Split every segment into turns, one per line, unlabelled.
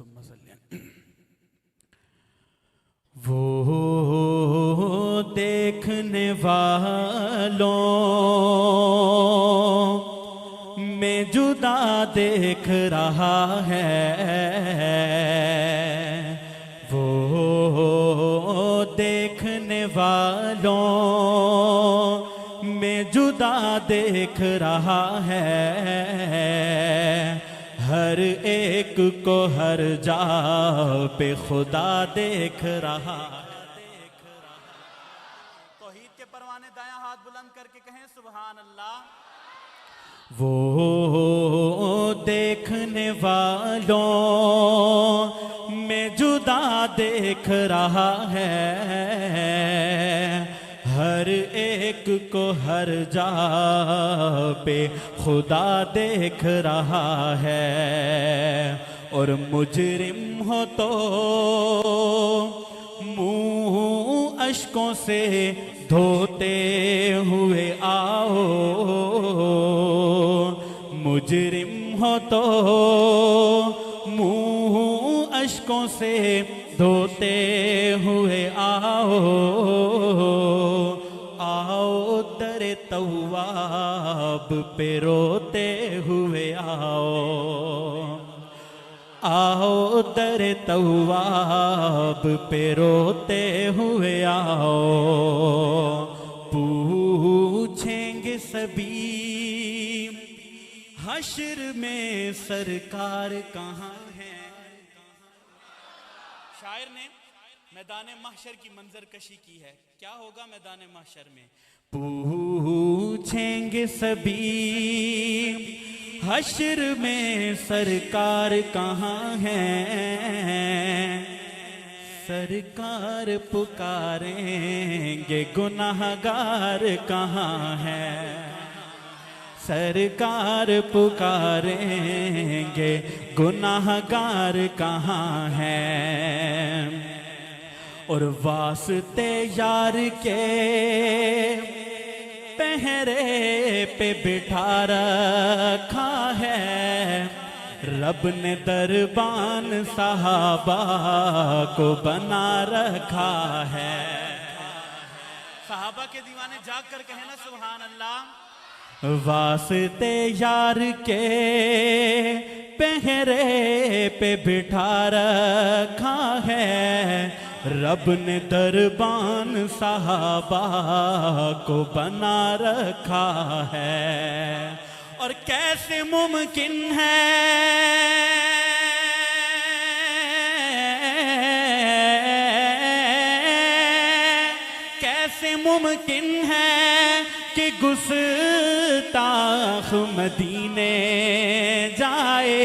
सुम्मा सल्ली। वो देखने वालों में जुदा देख रहा है, वो देखने वालों में जुदा देख रहा है, हर एक को हर जा पे खुदा देख रहा है। तौहीद के परवाने दायां हाथ बुलंद करके कहें सुभान अल्लाह। वो देखने वालों में जुदा देख रहा है, हर एक को हर जा पे खुदा देख रहा है। और मुजरिम हो तो मुंह अश्कों से धोते हुए आओ, मुजरिम हो तो मुंह अश्कों से धोते हुए आओ, आओ दरे तौवाब पे रोते हुए आओ, आओ दरे तौवाब पे रोते हुए आओ। पूछेंगे सभी हश्र में सरकार कहाँ है। शायर ने मैदान महशर की मंजर कशी की है। क्या होगा मैदान महशर में? पूछेंगे सभी हश्र में सरकार कहाँ है, सरकार पुकारेंगे गुनाहगार कहाँ है, सरकार पुकारेंगे गुनाहगार कहाँ है। और वास्ते यार के पहरे पे बिठा रखा है, रब ने दरबान साहबा को बना रखा है। साहबा के दीवाने जाग कर कहे ना सुभान अल्लाह। वास्ते यार के पहरे पे बिठा रखा है, रब ने दरबान साहबा को बना रखा है। और कैसे मुमकिन है, कैसे मुमकिन है कि गुस्ताख मदीने जाए,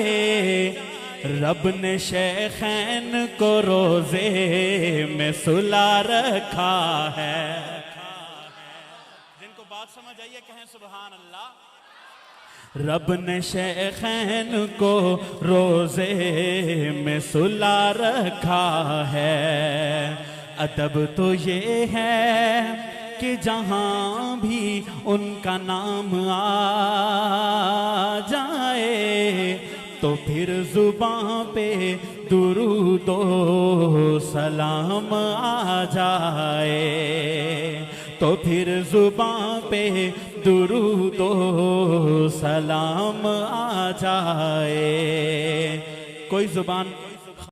रब ने शेखैन को रोजे में सुला रखा है। जिनको बात समझ आई है कहें सुभान अल्लाह। रब ने शेखैन को रोजे में सुला रखा है। अदब तो ये है कि जहां भी उनका नाम आ जाए, तो फिर जुबां पे दुरूदो सलाम आ जाए, तो फिर जुबां पे दुरूदो सलाम आ जाए। कोई जुबान